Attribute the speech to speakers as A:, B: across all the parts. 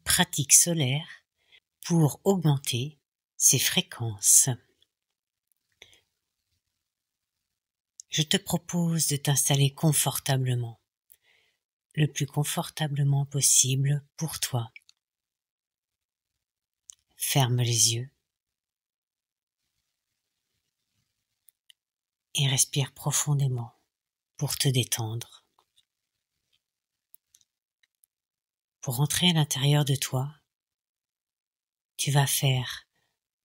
A: pratiques solaires pour augmenter ses fréquences. Je te propose de t'installer confortablement, le plus confortablement possible pour toi. Ferme les yeux et respire profondément pour te détendre. Pour entrer à l'intérieur de toi, tu vas faire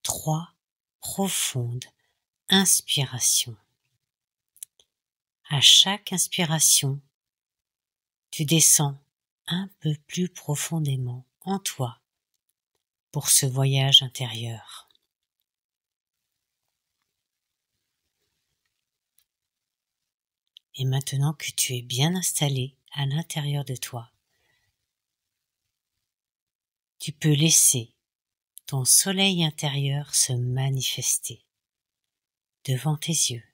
A: 3 profondes inspirations. À chaque inspiration, tu descends un peu plus profondément en toi pour ce voyage intérieur. Et maintenant que tu es bien installé à l'intérieur de toi, tu peux laisser ton soleil intérieur se manifester devant tes yeux.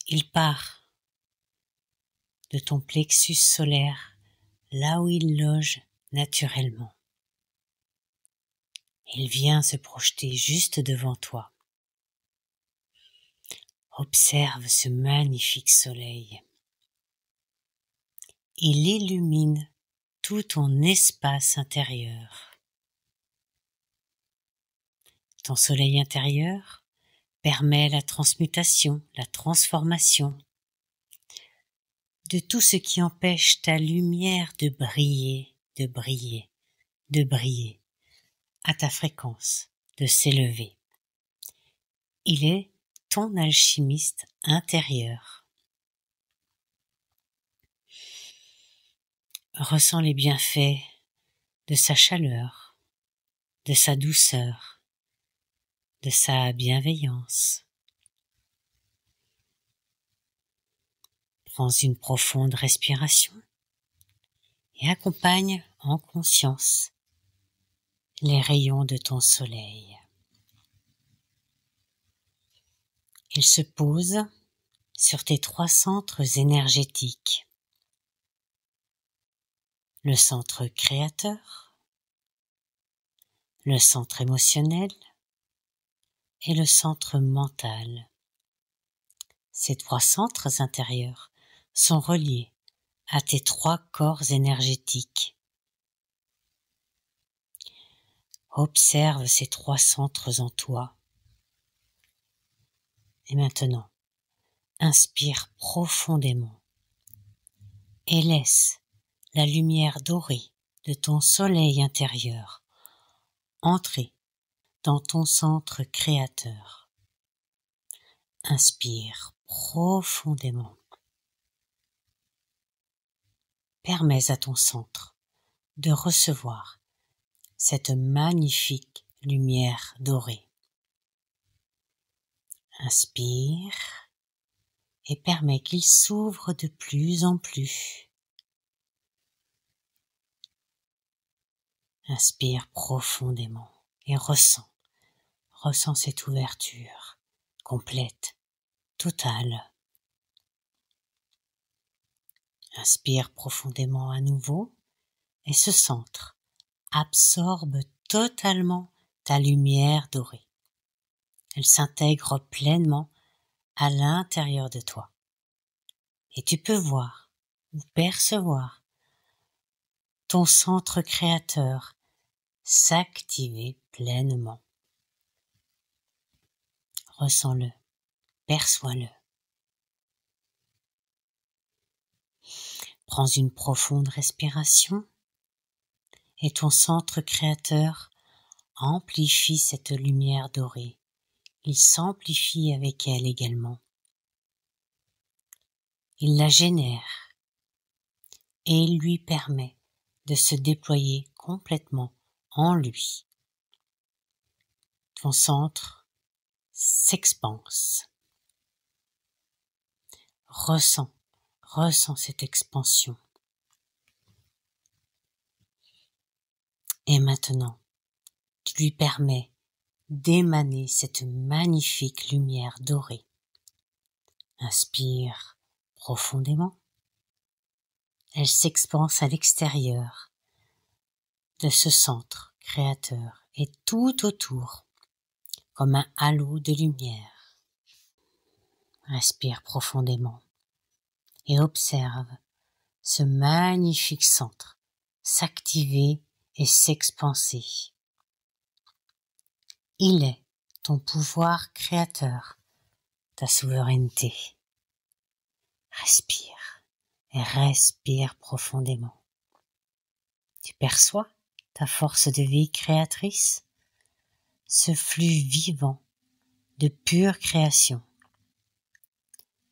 A: Il part de ton plexus solaire, là où il loge naturellement. Il vient se projeter juste devant toi. Observe ce magnifique soleil. Il illumine tout ton espace intérieur. Ton soleil intérieur permet la transmutation, la transformation de tout ce qui empêche ta lumière de briller, de briller, de briller à ta fréquence, de s'élever. Il est ton alchimiste intérieur. Ressens les bienfaits de sa chaleur, de sa douceur, de sa bienveillance. Prends une profonde respiration et accompagne en conscience les rayons de ton soleil. Ils se posent sur tes 3 centres énergétiques. Le centre créateur, le centre émotionnel et le centre mental. Ces 3 centres intérieurs sont reliés à tes 3 corps énergétiques. Observe ces 3 centres en toi. Et maintenant, inspire profondément et laisse la lumière dorée de ton soleil intérieur entrer dans ton centre créateur. Inspire profondément. Permets à ton centre de recevoir cette magnifique lumière dorée. Inspire et permets qu'il s'ouvre de plus en plus. Inspire profondément et ressens cette ouverture complète, totale. Inspire profondément à nouveau et ce centre absorbe totalement ta lumière dorée. Elle s'intègre pleinement à l'intérieur de toi. Et tu peux voir ou percevoir ton centre créateur s'activer pleinement. Ressens-le, perçois-le. Prends une profonde respiration et ton centre créateur amplifie cette lumière dorée. Il s'amplifie avec elle également. Il la génère et il lui permet de se déployer complètement en lui. Ton centre s'expanse. Ressens cette expansion. Et maintenant, tu lui permets d'émaner cette magnifique lumière dorée. Inspire profondément. Elle s'expanse à l'extérieur de ce centre créateur et tout autour, comme un halo de lumière. Respire profondément et observe ce magnifique centre s'activer et s'expanser. Il est ton pouvoir créateur, ta souveraineté. Respire et respire profondément. Tu perçois ta force de vie créatrice, ce flux vivant de pure création,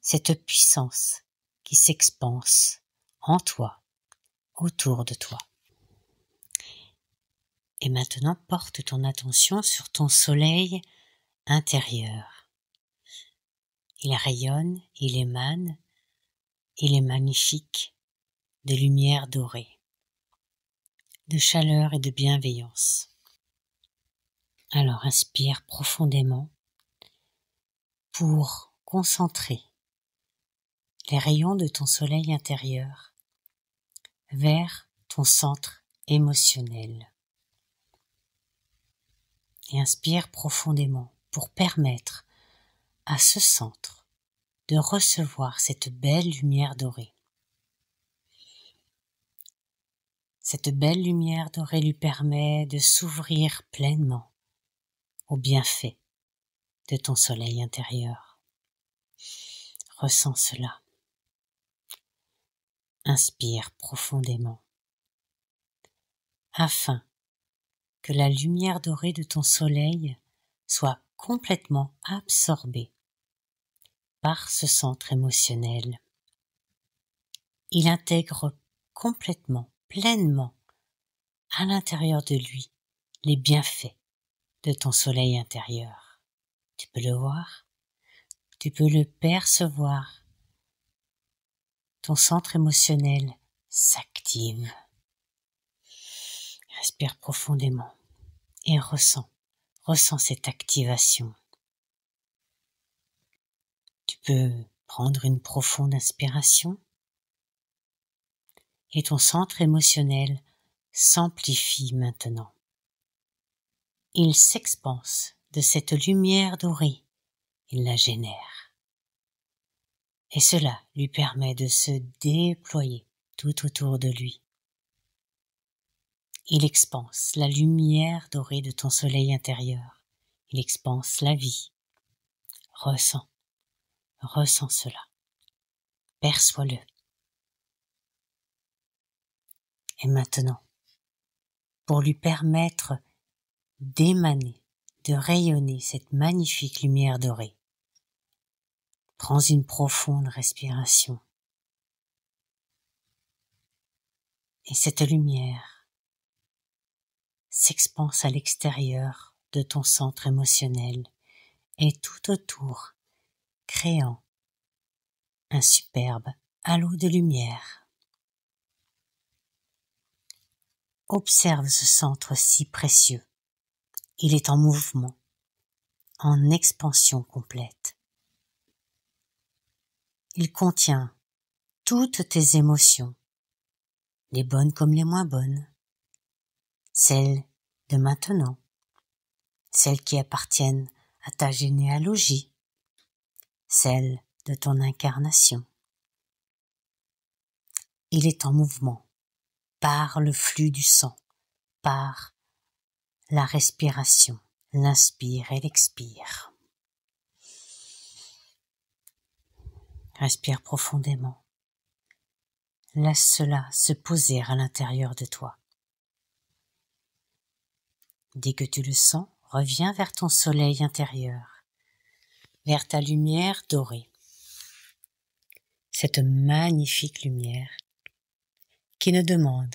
A: cette puissance qui s'expanse en toi, autour de toi. Et maintenant, porte ton attention sur ton soleil intérieur. Il rayonne, il émane, il est magnifique, de lumière dorée, de chaleur et de bienveillance. Alors inspire profondément pour concentrer les rayons de ton soleil intérieur vers ton centre émotionnel. Et inspire profondément pour permettre à ce centre de recevoir cette belle lumière dorée. Cette belle lumière dorée lui permet de s'ouvrir pleinement aux bienfaits de ton soleil intérieur. Ressens cela. Inspire profondément afin que la lumière dorée de ton soleil soit complètement absorbée par ce centre émotionnel. Il intègre complètement, pleinement, à l'intérieur de lui, les bienfaits de ton soleil intérieur. Tu peux le voir, tu peux le percevoir. Ton centre émotionnel s'active. Respire profondément et ressens cette activation. Tu peux prendre une profonde inspiration et ton centre émotionnel s'amplifie maintenant. Il s'expanse de cette lumière dorée, il la génère. Et cela lui permet de se déployer tout autour de lui. Il expanse la lumière dorée de ton soleil intérieur. Il expanse la vie. Ressens cela. Perçois-le. Et maintenant, pour lui permettre d'émaner, de rayonner cette magnifique lumière dorée, prends une profonde respiration. Et cette lumière s'expanse à l'extérieur de ton centre émotionnel et tout autour, créant un superbe halo de lumière. Observe ce centre si précieux. Il est en mouvement, en expansion complète. Il contient toutes tes émotions, les bonnes comme les moins bonnes, celles de maintenant, celles qui appartiennent à ta généalogie, celles de ton incarnation. Il est en mouvement par le flux du sang, par la respiration, l'inspire et l'expire. Respire profondément. Laisse cela se poser à l'intérieur de toi. Dès que tu le sens, reviens vers ton soleil intérieur, vers ta lumière dorée. Cette magnifique lumière qui ne demande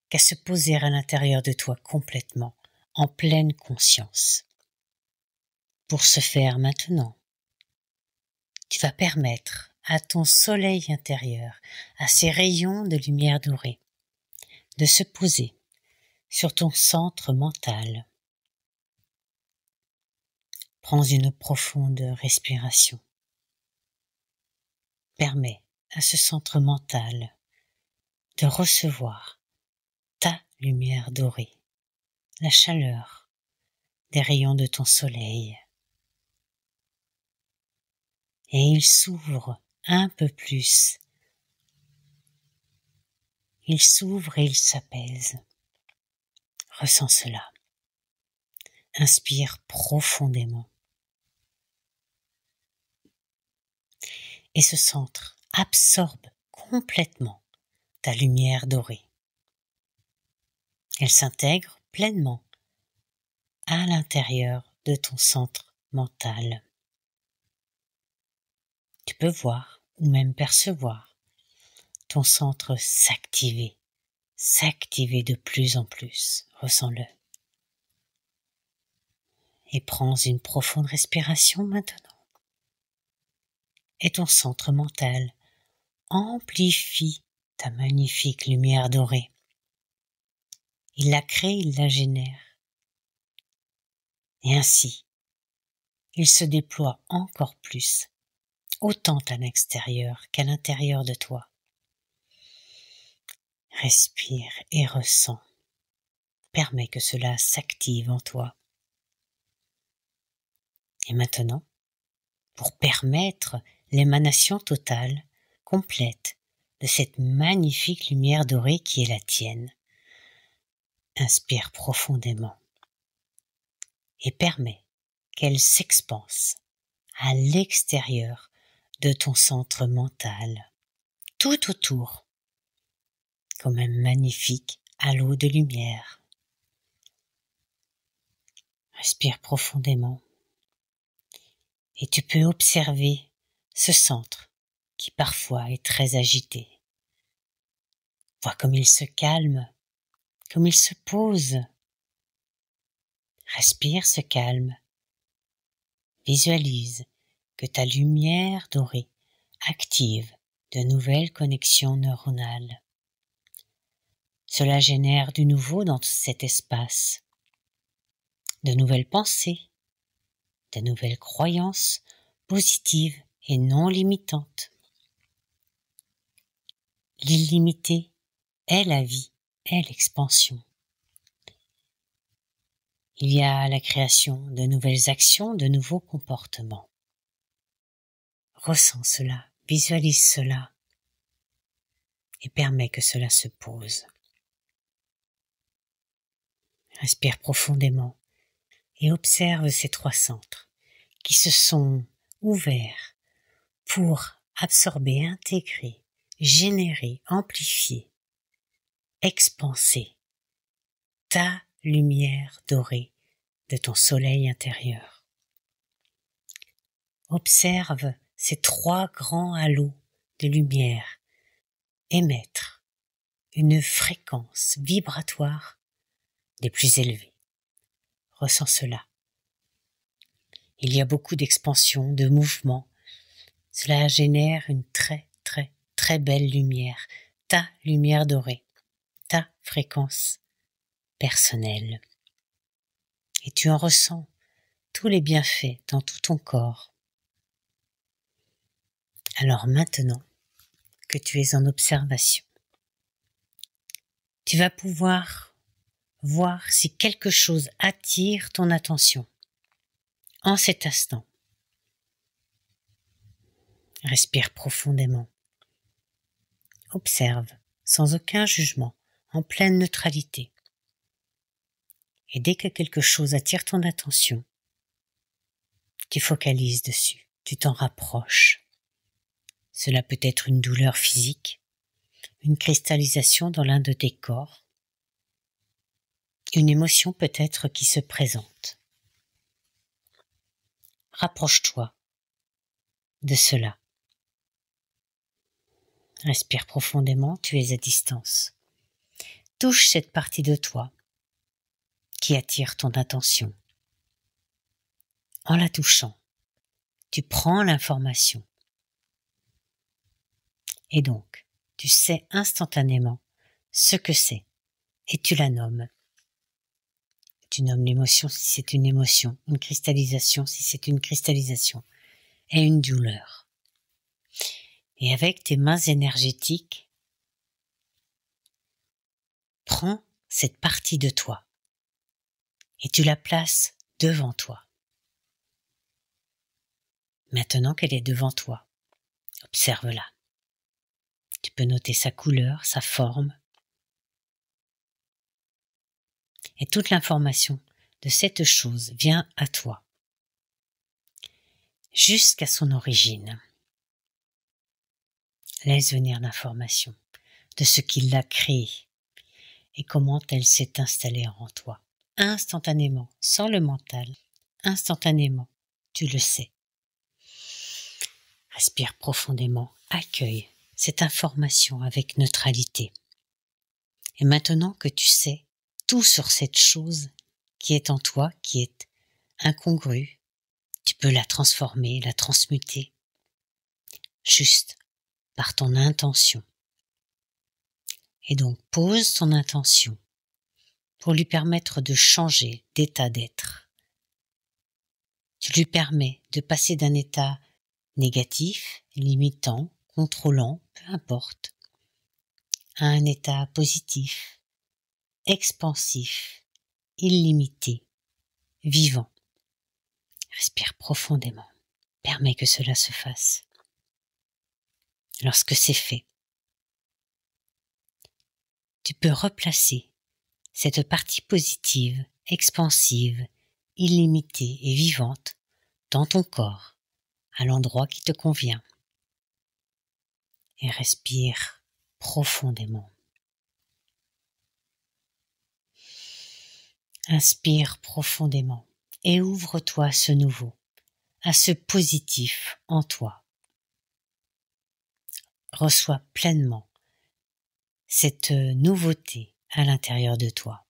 A: qu'à se poser à l'intérieur de toi complètement, en pleine conscience. Pour ce faire maintenant, tu vas permettre à ton soleil intérieur, à ces rayons de lumière dorée, de se poser sur ton centre mental. Prends une profonde respiration. Permets à ce centre mental de recevoir ta lumière dorée, la chaleur des rayons de ton soleil. Et il s'ouvre un peu plus. Il s'ouvre et il s'apaise. Ressens cela. Inspire profondément. Et ce centre absorbe complètement ta lumière dorée. Elle s'intègre pleinement à l'intérieur de ton centre mental. Tu peux voir ou même percevoir ton centre s'activer de plus en plus. Ressens-le. Et prends une profonde respiration maintenant. Et ton centre mental amplifie ta magnifique lumière dorée. Il la crée, il la génère. Et ainsi, il se déploie encore plus, autant à l'extérieur qu'à l'intérieur de toi. Respire et ressens. Permets que cela s'active en toi. Et maintenant, pour permettre l'émanation totale, complète, de cette magnifique lumière dorée qui est la tienne, inspire profondément et permets qu'elle s'expanse à l'extérieur de ton centre mental, tout autour, comme un magnifique halo de lumière. Respire profondément et tu peux observer ce centre qui parfois est très agité. Vois comme il se calme, comme il se pose. Respire ce calme. Visualise que ta lumière dorée active de nouvelles connexions neuronales. Cela génère du nouveau dans cet espace, de nouvelles pensées, de nouvelles croyances positives et non limitantes. L'illimité est la vie, est l'expansion. Il y a la création de nouvelles actions, de nouveaux comportements. Ressens cela, visualise cela et permets que cela se pose. Respire profondément et observe ces trois centres qui se sont ouverts pour absorber, intégrer, générer, amplifier, expanser ta lumière dorée de ton soleil intérieur. Observe ces trois grands halos de lumière émettre une fréquence vibratoire des plus élevées. Ressens cela. Il y a beaucoup d'expansion, de mouvement. Cela génère une très belle lumière. Ta lumière dorée. Ta fréquence personnelle. Et tu en ressens tous les bienfaits dans tout ton corps. Alors maintenant que tu es en observation, tu vas pouvoir voir si quelque chose attire ton attention en cet instant. Respire profondément. Observe sans aucun jugement, en pleine neutralité. Et dès que quelque chose attire ton attention, tu focalises dessus, tu t'en rapproches. Cela peut être une douleur physique, une cristallisation dans l'un de tes corps, une émotion peut-être qui se présente. Rapproche-toi de cela. Respire profondément, tu es à distance. Touche cette partie de toi qui attire ton attention. En la touchant, tu prends l'information. Et donc, tu sais instantanément ce que c'est et tu la nommes. Tu nommes l'émotion si c'est une émotion, une cristallisation si c'est une cristallisation et une douleur. Et avec tes mains énergétiques, prends cette partie de toi et tu la places devant toi. Maintenant qu'elle est devant toi, observe-la. Tu peux noter sa couleur, sa forme et toute l'information de cette chose vient à toi jusqu'à son origine. Laisse venir l'information de ce qui l'a créée et comment elle s'est installée en toi. Instantanément, sans le mental, instantanément, tu le sais. Respire profondément, accueille cette information avec neutralité. Et maintenant que tu sais tout sur cette chose qui est en toi, qui est incongrue, tu peux la transformer, la transmuter, juste par ton intention. Et donc pose ton intention pour lui permettre de changer d'état d'être. Tu lui permets de passer d'un état négatif, limitant, contrôlant, peu importe, à un état positif, expansif, illimité, vivant. Respire profondément. Permets que cela se fasse. Lorsque c'est fait, tu peux replacer cette partie positive, expansive, illimitée et vivante dans ton corps, à l'endroit qui te convient. Et respire profondément. Inspire profondément et ouvre-toi à ce nouveau, à ce positif en toi. Reçois pleinement cette nouveauté à l'intérieur de toi.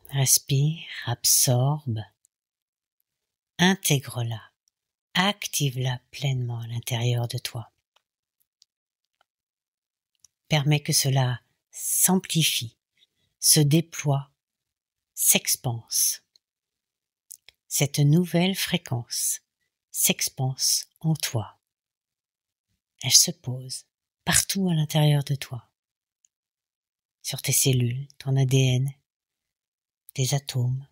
A: Respire, absorbe, intègre-la, active-la pleinement à l'intérieur de toi. Permets que cela s'amplifie, se déploie, s'expanse. Cette nouvelle fréquence s'expanse en toi. Elle se pose partout à l'intérieur de toi, sur tes cellules, ton ADN, tes atomes,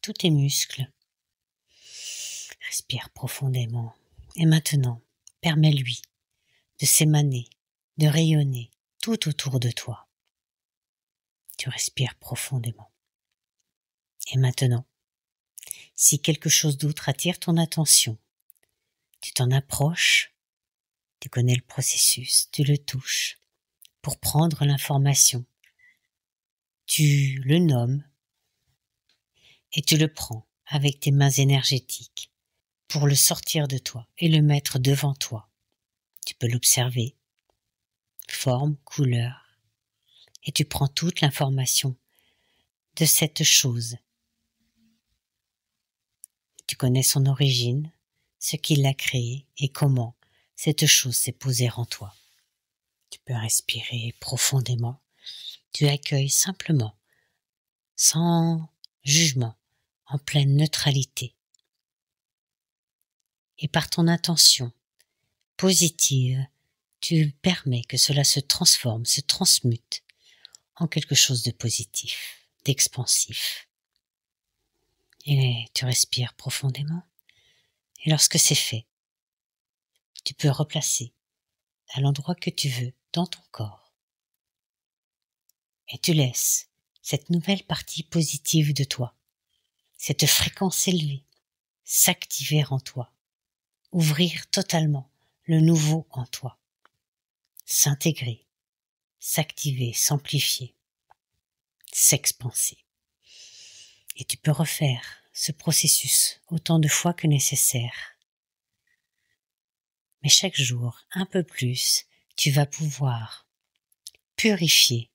A: tous tes muscles. Respire profondément et maintenant, permets-lui de s'émaner, de rayonner tout autour de toi. Tu respires profondément. Et maintenant, si quelque chose d'autre attire ton attention, tu t'en approches, tu connais le processus, tu le touches pour prendre l'information. Tu le nommes et tu le prends avec tes mains énergétiques pour le sortir de toi et le mettre devant toi. Tu peux l'observer, forme, couleur, et tu prends toute l'information de cette chose. Tu connais son origine, ce qui l'a créée et comment cette chose s'est posée en toi. Tu peux respirer profondément. Tu accueilles simplement, sans jugement, en pleine neutralité. Et par ton intention positive, tu permets que cela se transforme, se transmute en quelque chose de positif, d'expansif. Et tu respires profondément. Et lorsque c'est fait, tu peux replacer à l'endroit que tu veux dans ton corps. Et tu laisses cette nouvelle partie positive de toi, cette fréquence élevée, s'activer en toi, ouvrir totalement le nouveau en toi, s'intégrer, s'activer, s'amplifier, s'expanser. Et tu peux refaire ce processus autant de fois que nécessaire. Mais chaque jour, un peu plus, tu vas pouvoir purifier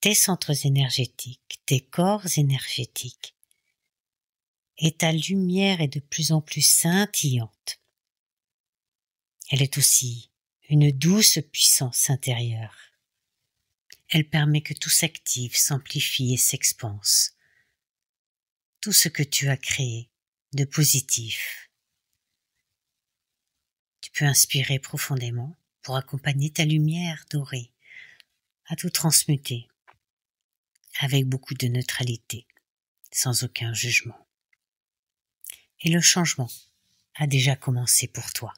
A: tes centres énergétiques, tes corps énergétiques, et ta lumière est de plus en plus scintillante. Elle est aussi une douce puissance intérieure. Elle permet que tout s'active, s'amplifie et s'expanse. Tout ce que tu as créé de positif. Tu peux inspirer profondément pour accompagner ta lumière dorée à tout transmuter avec beaucoup de neutralité, sans aucun jugement. Et le changement a déjà commencé pour toi.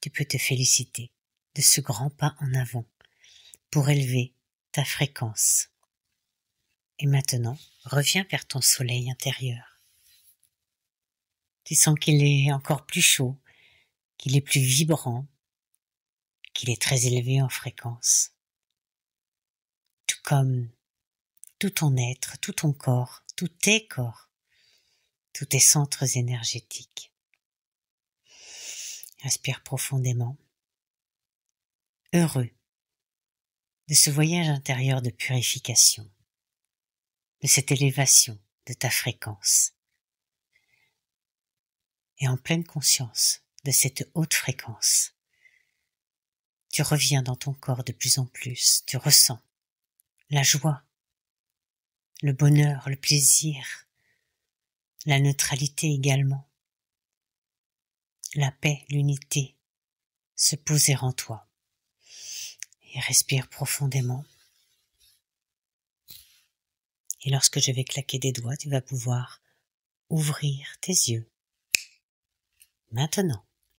A: Tu peux te féliciter de ce grand pas en avant pour élever ta fréquence. Et maintenant, reviens vers ton soleil intérieur. Tu sens qu'il est encore plus chaud, qu'il est plus vibrant, qu'il est très élevé en fréquence. Tout comme tout ton être, tout ton corps, tous tes corps, tous tes centres énergétiques. Respire profondément, heureux de ce voyage intérieur de purification, de cette élévation de ta fréquence, et en pleine conscience de cette haute fréquence. Tu reviens dans ton corps de plus en plus, tu ressens la joie, le bonheur, le plaisir, la neutralité également, la paix, l'unité se poser en toi. Et respire profondément. Et lorsque je vais claquer des doigts, tu vas pouvoir ouvrir tes yeux. Maintenant.